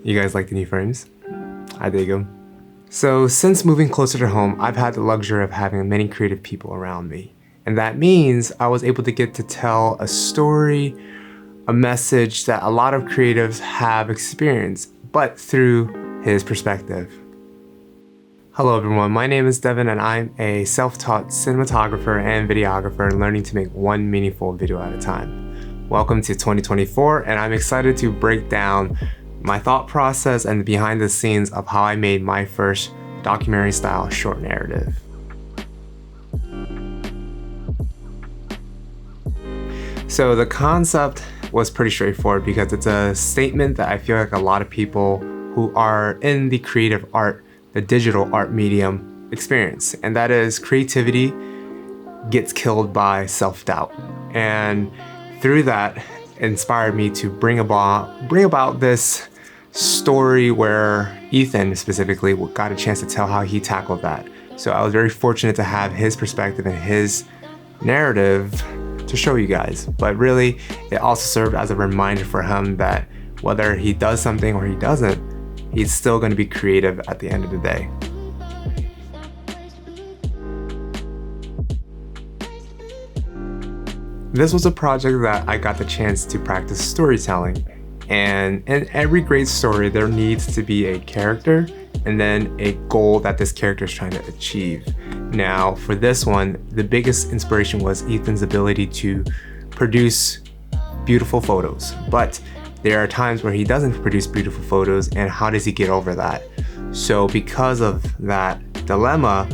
You guys like the new frames? I dig them. So since moving closer to home, I've had the luxury of having many creative people around me. And that means I was able to get to tell a story, a message that a lot of creatives have experienced, but through his perspective. Hello everyone, my name is Devon and I'm a self-taught cinematographer and videographer learning to make one meaningful video at a time. Welcome to 2024 and I'm excited to break down my thought process and the behind the scenes of how I made my first documentary style short narrative. So the concept was pretty straightforward because it's a statement that I feel like a lot of people who are in the creative art, the digital art medium experience, and that is creativity gets killed by self-doubt. And through that inspired me to bring about this story where Ethan specifically got a chance to tell how he tackled that. So I was very fortunate to have his perspective and his narrative to show you guys. But really, it also served as a reminder for him that whether he does something or he doesn't, he's still going to be creative at the end of the day. This was a project that I got the chance to practice storytelling. And in every great story, there needs to be a character and then a goal that this character is trying to achieve. Now, for this one, the biggest inspiration was Ethan's ability to produce beautiful photos. But there are times where he doesn't produce beautiful photos, and how does he get over that? So because of that dilemma,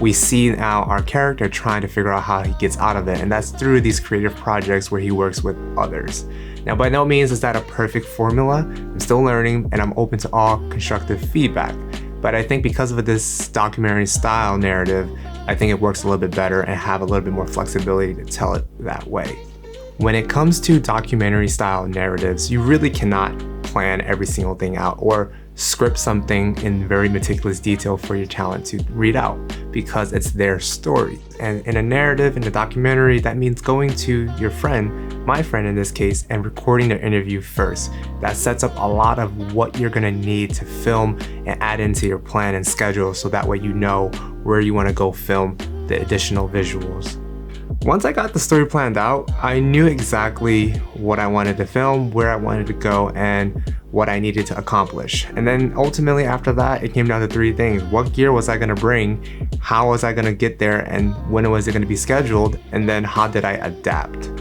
we see now our character trying to figure out how he gets out of it, and that's through these creative projects where he works with others. Now, by no means is that a perfect formula. I'm still learning and I'm open to all constructive feedback. But I think because of this documentary style narrative, I think it works a little bit better and have a little bit more flexibility to tell it that way. When it comes to documentary style narratives, you really cannot plan every single thing out or script something in very meticulous detail for your talent to read out because it's their story. And in a narrative, in a documentary, that means going to your friend, my friend in this case, and recording their interview first. That sets up a lot of what you're gonna need to film and add into your plan and schedule so that way you know where you wanna go film the additional visuals. Once I got the story planned out, I knew exactly what I wanted to film, where I wanted to go, and what I needed to accomplish. And then ultimately after that, it came down to three things. What gear was I gonna bring? How was I gonna get there? And when was it gonna be scheduled? And then how did I adapt?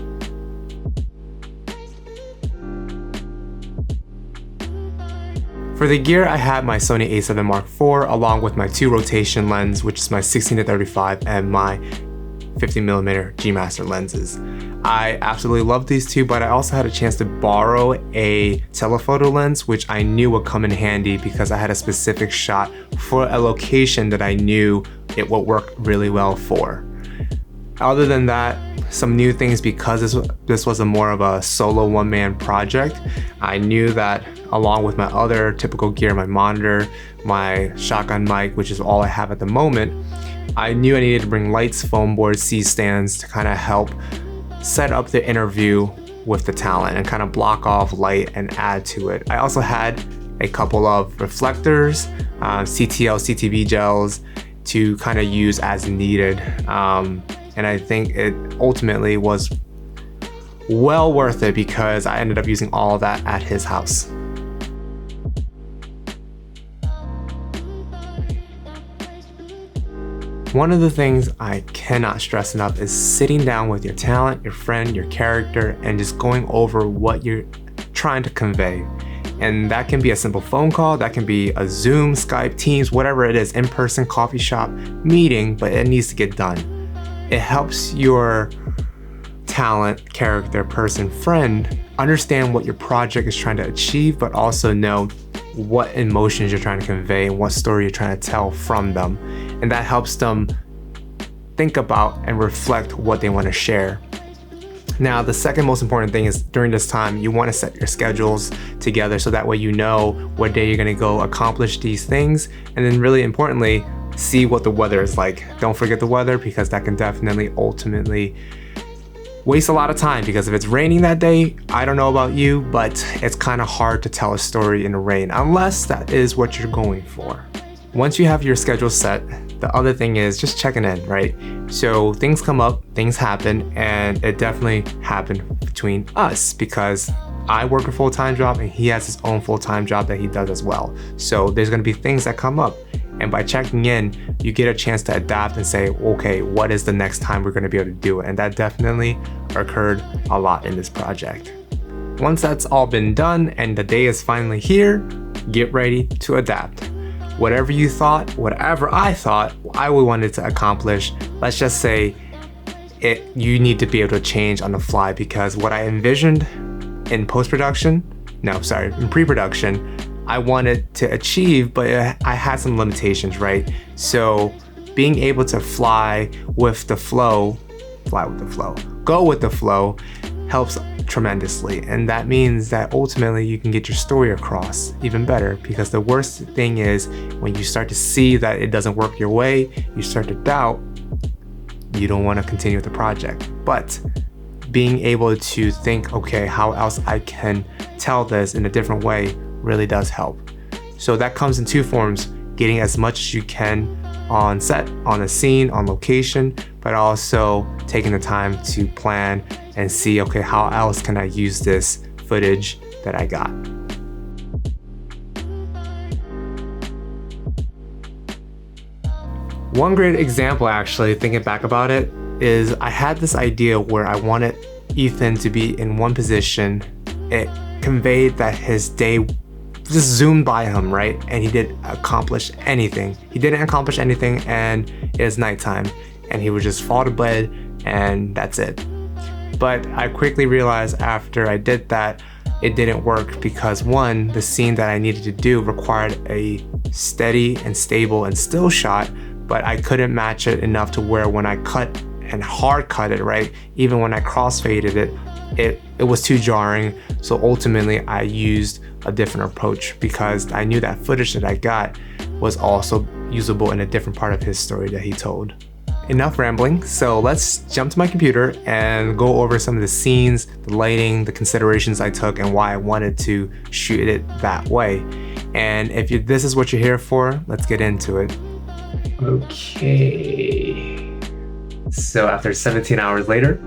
For the gear, I had my Sony A7 IV along with my 2 rotation lens, which is my 16-35 and my 50mm G Master lenses. I absolutely love these two, but I also had a chance to borrow a telephoto lens, which I knew would come in handy because I had a specific shot for a location that I knew it would work really well for. Other than that, some new things because this was a more of a solo one-man project. I knew that along with my other typical gear, my monitor, my shotgun mic, which is all I have at the moment, I knew I needed to bring lights, foam boards, C-stands to kind of help set up the interview with the talent and kind of block off light and add to it. I also had a couple of reflectors, CTL, CTV gels to kind of use as needed. And I think it ultimately was well worth it because I ended up using all of that at his house. One of the things I cannot stress enough is sitting down with your talent, your friend, your character, and just going over what you're trying to convey. And that can be a simple phone call, that can be a Zoom, Skype, Teams, whatever it is, in-person coffee shop meeting, but it needs to get done. It helps your talent, character, person, friend understand what your project is trying to achieve, but also know what emotions you're trying to convey and what story you're trying to tell from them. And that helps them think about and reflect what they want to share. Now, the second most important thing is during this time, you want to set your schedules together so that way you know what day you're going to go accomplish these things. And then really importantly, see what the weather is like. Don't forget the weather because that can definitely ultimately waste a lot of time, because if it's raining that day, I don't know about you, but it's kind of hard to tell a story in the rain, unless that is what you're going for. Once you have your schedule set, the other thing is just checking in, right? So things come up, things happen, and it definitely happened between us because I work a full-time job and he has his own full-time job that he does as well. So there's gonna be things that come up. And by checking in, you get a chance to adapt and say, okay, what is the next time we're gonna be able to do it? And that definitely occurred a lot in this project. Once that's all been done and the day is finally here, get ready to adapt. Whatever you thought, whatever I thought I wanted to accomplish, let's just say you need to be able to change on the fly, because what I envisioned in pre-production, I wanted to achieve, but I had some limitations, right? So being able to go with the flow helps tremendously. And that means that ultimately you can get your story across even better, because the worst thing is when you start to see that it doesn't work your way, you start to doubt, you don't want to continue with the project. But being able to think, okay, how else I can tell this in a different way really does help. So that comes in two forms: getting as much as you can on set, on a scene, on location, but also taking the time to plan and see, okay, how else can I use this footage that I got? One great example, actually, thinking back about it, is I had this idea where I wanted Ethan to be in one position. It conveyed that his day just zoomed by him, right? And he didn't accomplish anything. And it was nighttime and he would just fall to bed and that's it. But I quickly realized after I did that, it didn't work because one, the scene that I needed to do required a steady and stable and still shot, but I couldn't match it enough to where when I cut and hard cut it, right? Even when I crossfaded it was too jarring. So ultimately I used a different approach because I knew that footage that I got was also usable in a different part of his story that he told. Enough rambling, so let's jump to my computer and go over some of the scenes, the lighting, the considerations I took, and why I wanted to shoot it that way. And if this is what you're here for, let's get into it. Okay. So after 17 hours later,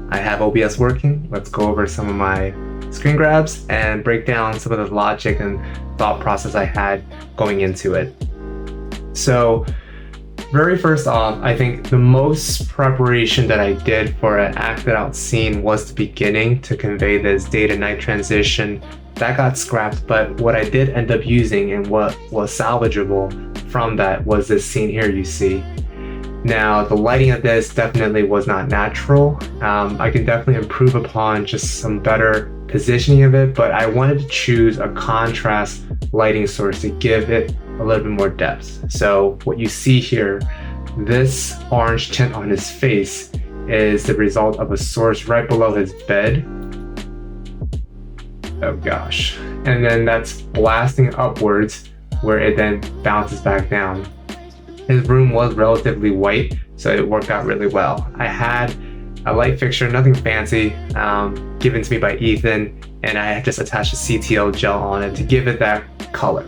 I have OBS working. Let's go over some of my screen grabs and break down some of the logic and thought process I had going into it. So very first off, I think the most preparation that I did for an acted out scene was the beginning to convey this day to night transition. That got scrapped, but what I did end up using and what was salvageable from that was this scene here you see. Now, the lighting of this definitely was not natural. I can definitely improve upon just some better positioning of it, but I wanted to choose a contrast lighting source to give it a little bit more depth. So what you see here, this orange tint on his face is the result of a source right below his bed. Oh gosh. And then that's blasting upwards where it then bounces back down. His room was relatively white, so it worked out really well. I had a light fixture, nothing fancy, given to me by Ethan, and I just attached a CTL gel on it to give it that color.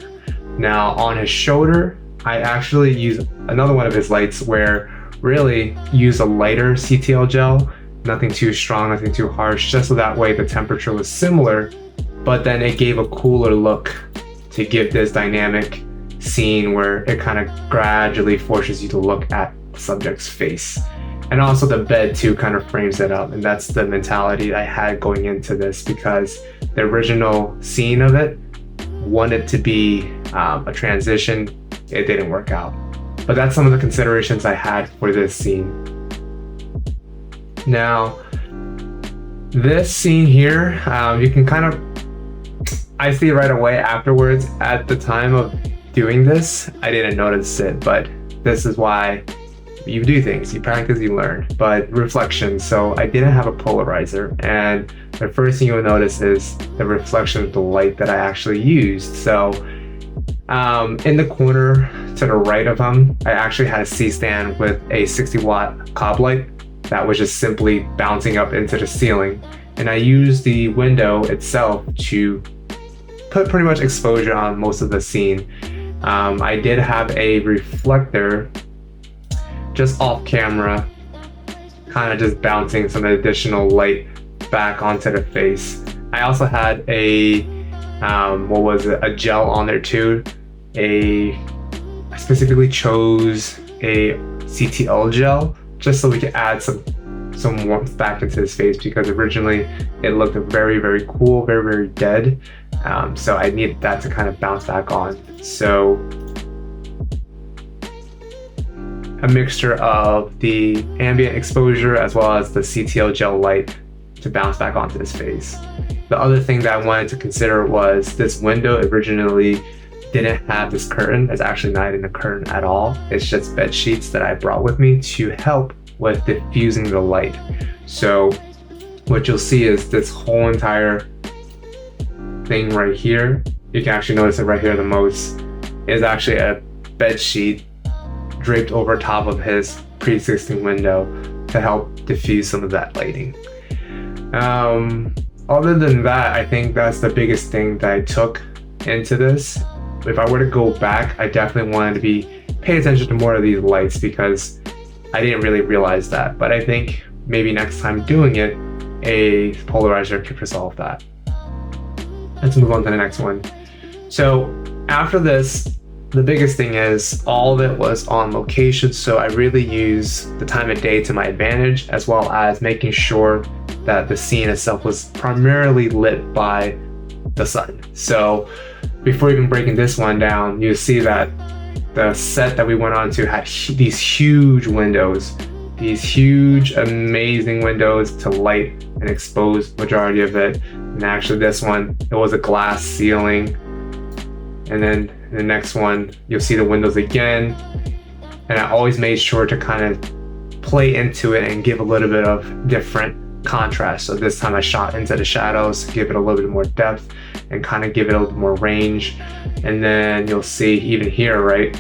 Now on his shoulder, I actually used another one of his lights where really use a lighter CTL gel, nothing too strong, nothing too harsh, just so that way the temperature was similar, but then it gave a cooler look to give this dynamic scene where it kind of gradually forces you to look at the subject's face. And also the bed too kind of frames it up, and that's the mentality I had going into this, because the original scene of it wanted to be a transition. It didn't work out, but that's some of the considerations I had for this scene. Now this scene here, you can kind of, I see right away afterwards. At the time of doing this, I didn't notice it, but this is why you do things, you practice, you learn. But reflection, so I didn't have a polarizer, and the first thing you'll notice is the reflection of the light that I actually used. So in the corner to the right of him, I actually had a C-stand with a 60 watt cob light that was just simply bouncing up into the ceiling. And I used the window itself to put pretty much exposure on most of the scene. I did have a reflector just off camera, kind of just bouncing some additional light back onto the face. I also had a a gel on there too. I specifically chose a CTL gel just so we could add some warmth back into his face, because originally it looked very, very cool, very, very dead. So I needed that to kind of bounce back on. So a mixture of the ambient exposure as well as the CTL gel light to bounce back onto his face. The other thing that I wanted to consider was this window originally didn't have this curtain. It's actually not even a curtain at all. It's just bed sheets that I brought with me to help with diffusing the light. So what you'll see is this whole entire thing right here, you can actually notice it right here the most, is actually a bed sheet draped over top of his pre-existing window to help diffuse some of that lighting. Other than that, I think that's the biggest thing that I took into this. If I were to go back, I definitely wanted to pay attention to more of these lights, because I didn't really realize that. But I think maybe next time doing it, a polarizer could resolve that. Let's move on to the next one. So after this, the biggest thing is all of it was on location. So I really use the time of day to my advantage, as well as making sure that the scene itself was primarily lit by the sun. So before even breaking this one down, you see that the set that we went on to had these huge windows, these huge, amazing windows to light and expose majority of it. And actually this one, it was a glass ceiling. And then the next one, you'll see the windows again. And I always made sure to kind of play into it and give a little bit of different contrast. So this time I shot into the shadows, give it a little bit more depth and kind of give it a little more range. And then you'll see even here, right?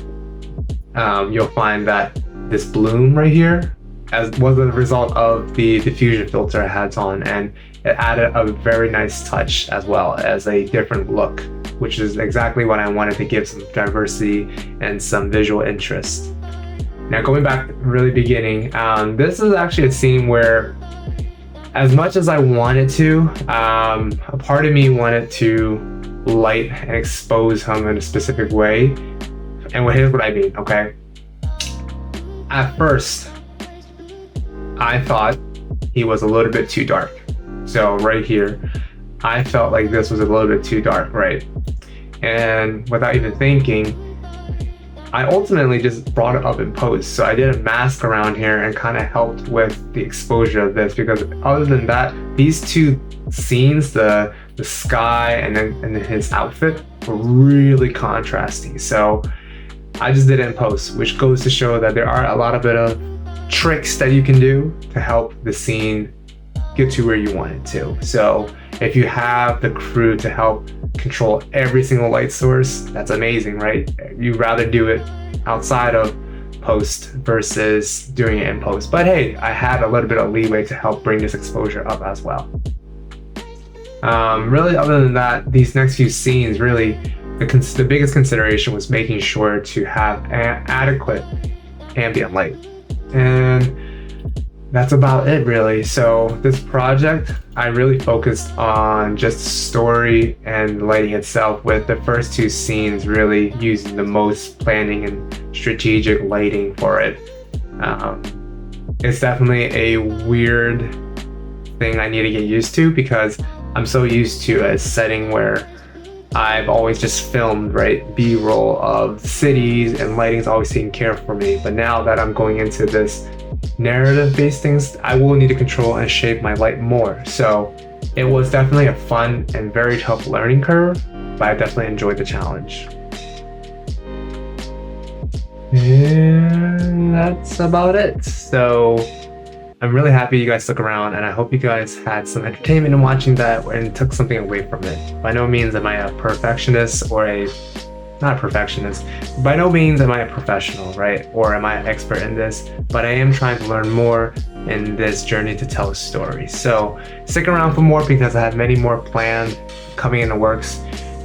You'll find that this bloom right here was a result of the diffusion filter I had on, and it added a very nice touch as well as a different look, which is exactly what I wanted to give some diversity and some visual interest. Now going back to the really beginning, this is actually a scene where, as much as I wanted to, a part of me wanted to light and expose him in a specific way. And here's what I mean, okay? At first, I thought he was a little bit too dark. So right here, I felt like this was a little bit too dark, right? And without even thinking, I ultimately just brought it up in post. So I did a mask around here and kind of helped with the exposure of this, because other than that, these two scenes, the sky and then his outfit, were really contrasting. So I just did it in post, which goes to show that there are a lot of bit of tricks that you can do to help the scene get to where you want it to. So if you have the crew to help control every single light source, that's amazing, right? You'd rather do it outside of post versus doing it in post. But hey, I had a little bit of leeway to help bring this exposure up as well. Really, other than that, these next few scenes, really, the biggest consideration was making sure to have adequate ambient light. And that's about it, really. So this project, I really focused on just story and lighting itself, with the first two scenes really using the most planning and strategic lighting for it. It's definitely a weird thing I need to get used to, because I'm so used to a setting where I've always just filmed, right, B-roll of cities and lighting's always taken care of for me. But now that I'm going into this narrative-based things, I will need to control and shape my light more. So it was definitely a fun and very tough learning curve, but I definitely enjoyed the challenge. And that's about it. So I'm really happy you guys stuck around, and I hope you guys had some entertainment in watching that and took something away from it. By no means am I a perfectionist not a perfectionist. By no means am I a professional, right? Or am I an expert in this? But I am trying to learn more in this journey to tell a story. So stick around for more because I have many more planned coming in the works.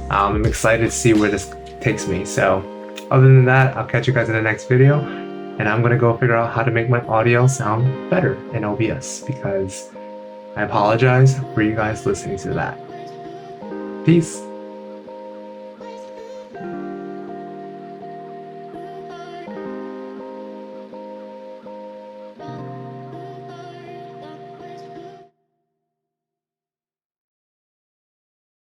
I'm excited to see where this takes me. So other than that, I'll catch you guys in the next video, and I'm gonna go figure out how to make my audio sound better in OBS because I apologize for you guys listening to that. Peace.